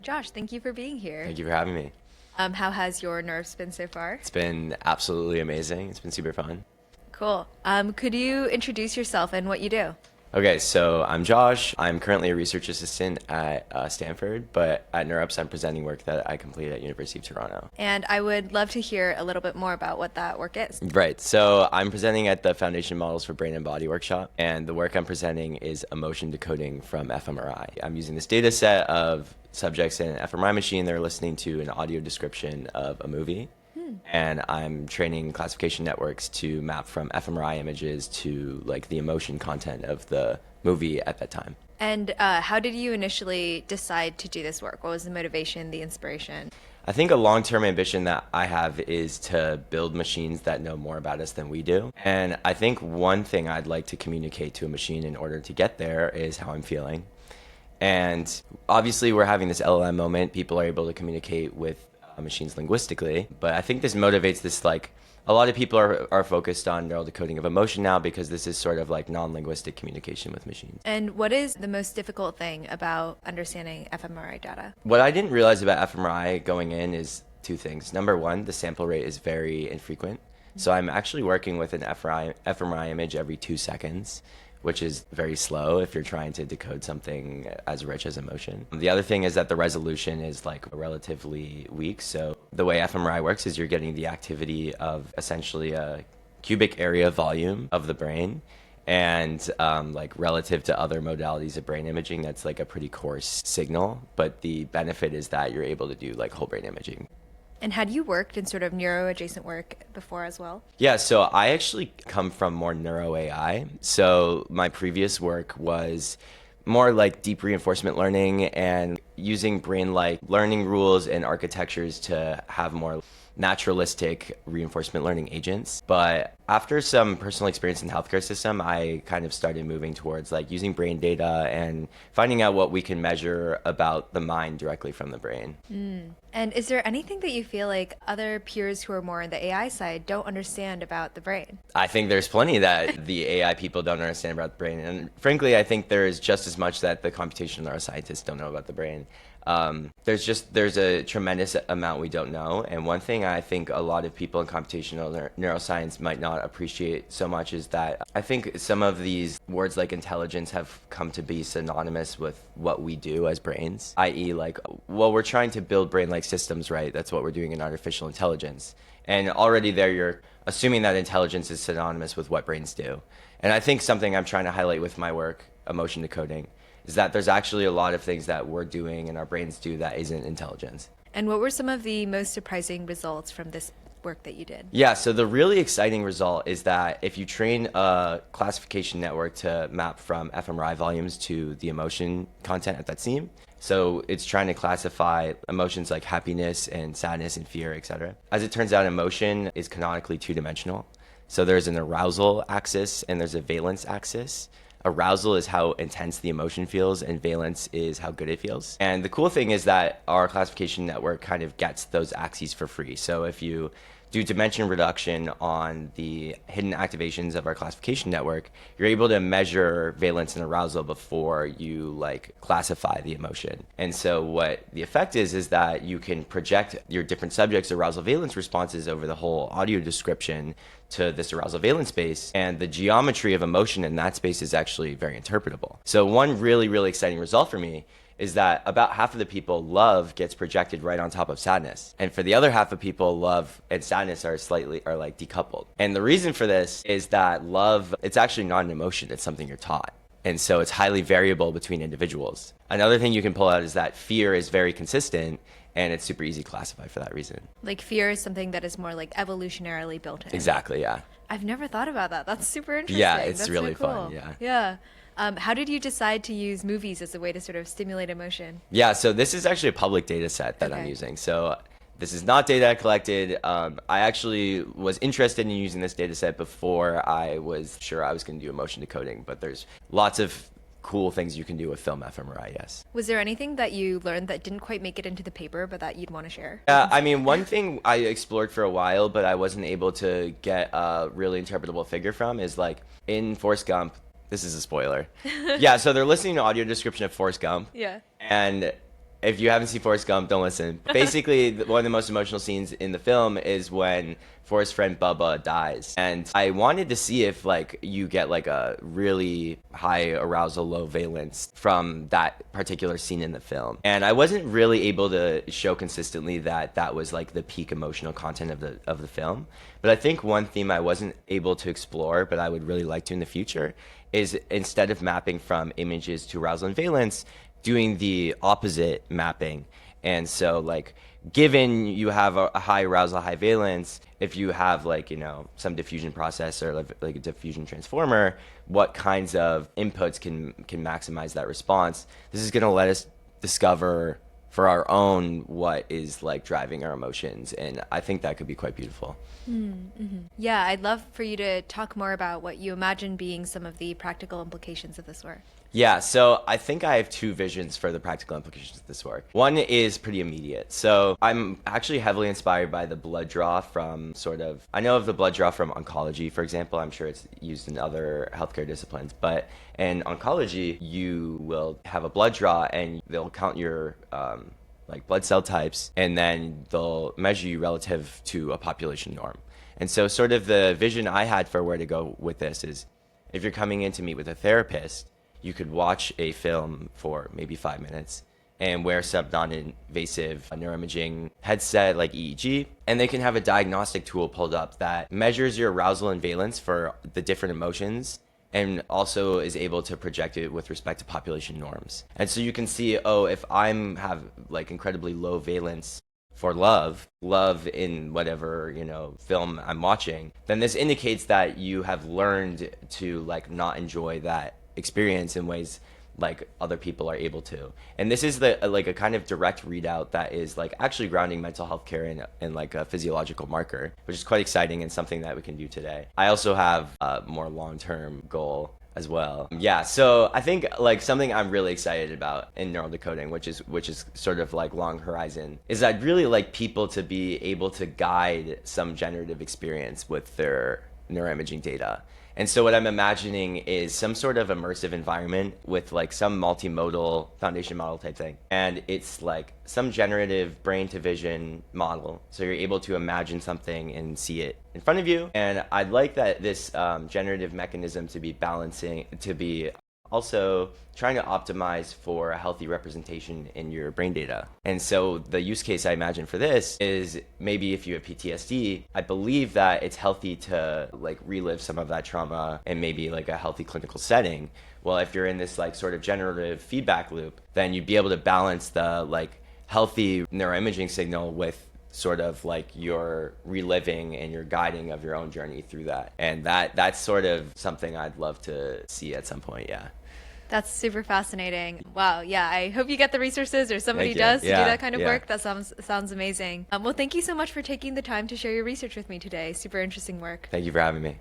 Josh, thank you for being here. Thank you for having me. How has your NeurIPS been so far? It's been absolutely amazing. It's been super fun. Cool. Could you introduce yourself and what you do? Okay, so I'm Josh. I'm currently a research assistant at Stanford, but at NeurIPS I'm presenting work that I completed at University of Toronto. And I would love to hear a little bit more about what that work is. Right, so I'm presenting at the Foundation Models for Brain and Body workshop, and the work I'm presenting is emotion decoding from fMRI. I'm using this data set of subjects in an fMRI machine. They're listening to an audio description of a movie. And I'm training classification networks to map from fMRI images to like the emotion content of the movie at that time. And how did you initially decide to do this work? What was the motivation, the inspiration? I think a long-term ambition that I have is to build machines that know more about us than we do. And I think one thing I'd like to communicate to a machine in order to get there is how I'm feeling. And obviously we're having this LLM moment. People are able to communicate with machines linguistically, but I think this motivates this, like, a lot of people are focused on neural decoding of emotion now because this is sort of like non-linguistic communication with machines. And what is the most difficult thing about understanding fMRI data? What I didn't realize about fMRI going in is two things. Number one, the sample rate is very infrequent. So I'm actually working with an fMRI image every 2 seconds, which is very slow if you're trying to decode something as rich as emotion. The other thing is that the resolution is like relatively weak. So the way fMRI works is you're getting the activity of essentially a cubic area volume of the brain. And like relative to other modalities of brain imaging, that's like a pretty coarse signal. But the benefit is that you're able to do like whole brain imaging. And had you worked in sort of neuro-adjacent work before as well? Yeah, so I actually come from more Neuro-AI. So my previous work was more like deep reinforcement learning and using brain-like learning rules and architectures to have more naturalistic reinforcement learning agents. But after some personal experience in the healthcare system, I kind of started moving towards like using brain data and finding out what we can measure about the mind directly from the brain. And is there anything that you feel like other peers who are more on the AI side don't understand about the brain? I think there's plenty that the AI people don't understand about the brain. And frankly, I think there's just as much that the computational neuroscientists don't know about the brain. There's a tremendous amount we don't know. And one thing I think a lot of people in computational neuroscience might not appreciate so much is that I think some of these words like intelligence have come to be synonymous with what we do as brains, i.e. like, well, we're trying to build brain-like systems, right? That's what we're doing in artificial intelligence. And already there you're assuming that intelligence is synonymous with what brains do. And I think something I'm trying to highlight with my work, emotion decoding, is that there's actually a lot of things that we're doing and our brains do that isn't intelligence. And what were some of the most surprising results from this work that you did? Yeah, so the really exciting result is that if you train a classification network to map from fMRI volumes to the emotion content at that scene, so it's trying to classify emotions like happiness and sadness and fear, etc. As it turns out, emotion is canonically two-dimensional. So there's an arousal axis and there's a valence axis. Arousal is how intense the emotion feels, and valence is how good it feels. And the cool thing is that our classification network kind of gets those axes for free. So if you do dimension reduction on the hidden activations of our classification network, you're able to measure valence and arousal before you like classify the emotion. And so what the effect is that you can project your different subjects' arousal valence responses over the whole audio description to this arousal valence space, and the geometry of emotion in that space is actually very interpretable. So one really, really exciting result for me is that about half of the people, love gets projected right on top of sadness. And for the other half of people, love and sadness are like decoupled. And the reason for this is that love, it's actually not an emotion, it's something you're taught. And so it's highly variable between individuals. Another thing you can pull out is that fear is very consistent, and it's super easy to classify for that reason. Like fear is something that is more like evolutionarily built in. Exactly, yeah. I've never thought about that. That's super interesting. Yeah, it's That's really so cool. fun, yeah. Yeah. How did you decide to use movies as a way to sort of stimulate emotion? Yeah, so this is actually a public data set that I'm using. So this is not data I collected. I actually was interested in using this data set before I was sure I was going to do emotion decoding, but there's lots of cool things you can do with film fMRI, yes. Was there anything that you learned that didn't quite make it into the paper but that you'd want to share? I mean, one thing I explored for a while but I wasn't able to get a really interpretable figure from is like in Forrest Gump, this is a spoiler. Yeah, so they're listening to audio description of Forrest Gump. Yeah. And If you haven't seen Forrest Gump, don't listen. Basically, one of the most emotional scenes in the film is when Forrest's friend Bubba dies. And I wanted to see if like you get like a really high arousal, low valence from that particular scene in the film. And I wasn't really able to show consistently that that was like the peak emotional content of the film. But I think one theme I wasn't able to explore, but I would really like to in the future, is instead of mapping from images to arousal and valence, doing the opposite mapping. And so like given you have a high arousal, high valence, if you have like, you know, some diffusion process or like a diffusion transformer, what kinds of inputs can maximize that response? This is going to let us discover for our own what is like driving our emotions, and I think that could be quite beautiful. Yeah, I'd love for you to talk more about what you imagine being some of the practical implications of this work. Yeah, so I think I have two visions for the practical implications of this work. One is pretty immediate. So I'm actually heavily inspired by the blood draw from I know of the blood draw from oncology, for example. I'm sure it's used in other healthcare disciplines, but in oncology, you will have a blood draw and they'll count your like blood cell types, and then they'll measure you relative to a population norm. And so sort of the vision I had for where to go with this is if you're coming in to meet with a therapist, you could watch a film for maybe 5 minutes and wear some non-invasive Neuro-Imaging headset like EEG, and they can have a diagnostic tool pulled up that measures your arousal and valence for the different emotions and also is able to project it with respect to population norms. And so you can see, oh, if have like incredibly low valence for love in whatever, you know, film I'm watching, then this indicates that you have learned to like not enjoy that experience in ways like other people are able to. And this is like a kind of direct readout that is like actually grounding mental health care in like a physiological marker, which is quite exciting and something that we can do today. I also have a more long-term goal as well. Yeah, so I think like something I'm really excited about in neural decoding, which is sort of like long horizon, is I'd really like people to be able to guide some generative experience with their neuroimaging data. And so what I'm imagining is some sort of immersive environment with like some multimodal foundation model type thing. And it's like some generative brain to vision model. So you're able to imagine something and see it in front of you. And I'd like that this generative mechanism to be also trying to optimize for a healthy representation in your brain data. And so the use case I imagine for this is maybe if you have PTSD, I believe that it's healthy to like relive some of that trauma in maybe like a healthy clinical setting. Well, if you're in this like sort of generative feedback loop, then you'd be able to balance the like healthy neuroimaging signal with sort of like your reliving and your guiding of your own journey through that. And that's sort of something I'd love to see at some point, yeah. That's super fascinating. Wow. Yeah. I hope you get the resources or somebody Thank you. does to do Yeah, that kind of yeah. work. That sounds amazing. Well, thank you so much for taking the time to share your research with me today. Super interesting work. Thank you for having me.